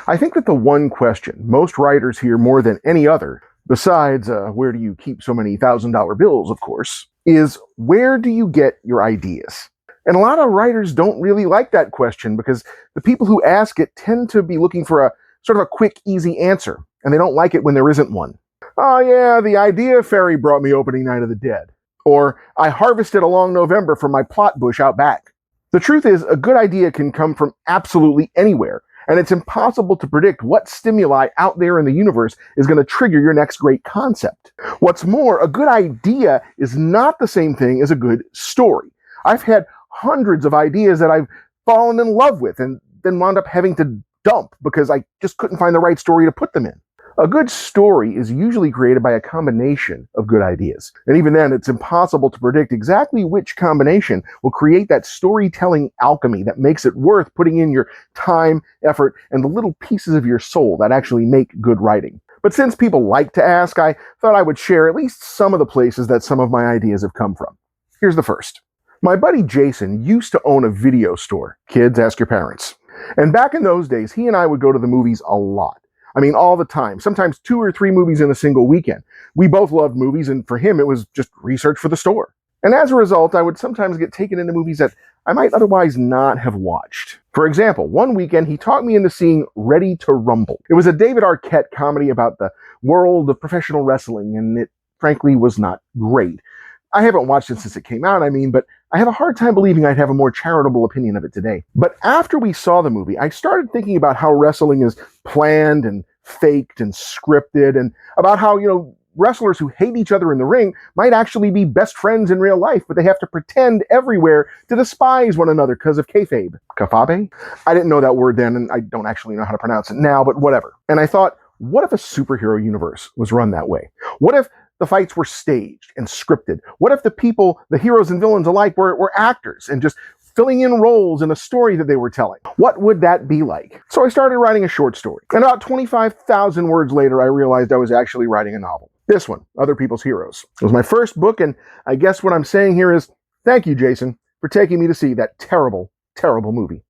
I think that the one question most writers hear more than any other, besides where do you keep so many $1,000 bills, of course, is where do you get your ideas? And a lot of writers don't really like that question because the people who ask it tend to be looking for a sort of a quick, easy answer, and they don't like it when there isn't one. Oh yeah, the idea fairy brought me opening Night of the Dead. Or, I harvested a long November from my plot bush out back. The truth is, a good idea can come from absolutely anywhere, and it's impossible to predict what stimuli out there in the universe is going to trigger your next great concept. What's more, a good idea is not the same thing as a good story. I've had hundreds of ideas that I've fallen in love with and then wound up having to dump because I just couldn't find the right story to put them in. A good story is usually created by a combination of good ideas. And even then, it's impossible to predict exactly which combination will create that storytelling alchemy that makes it worth putting in your time, effort, and the little pieces of your soul that actually make good writing. But since people like to ask, I thought I would share at least some of the places that some of my ideas have come from. Here's the first. My buddy Jason used to own a video store. Kids, ask your parents. And back in those days, he and I would go to the movies a lot. I mean, all the time, sometimes 2 or 3 movies in a single weekend. We both loved movies, and for him, it was just research for the store. And as a result, I would sometimes get taken into movies that I might otherwise not have watched. For example, one weekend, he talked me into seeing Ready to Rumble. It was a David Arquette comedy about the world of professional wrestling, and it frankly was not great. I haven't watched it since it came out, but I have a hard time believing I'd have a more charitable opinion of it today. But after we saw the movie, I started thinking about how wrestling is planned and faked and scripted, and about how, wrestlers who hate each other in the ring might actually be best friends in real life, but they have to pretend everywhere to despise one another because of kayfabe. Kafabe? I didn't know that word then, and I don't actually know how to pronounce it now, but whatever. And I thought, what if a superhero universe was run that way? What if the fights were staged and scripted? What if the people, the heroes and villains alike, were actors and just filling in roles in a story that they were telling? What would that be like? So I started writing a short story. And about 25,000 words later, I realized I was actually writing a novel. This one, Other People's Heroes. It was my first book, and I guess what I'm saying here is, thank you, Jason, for taking me to see that terrible, terrible movie.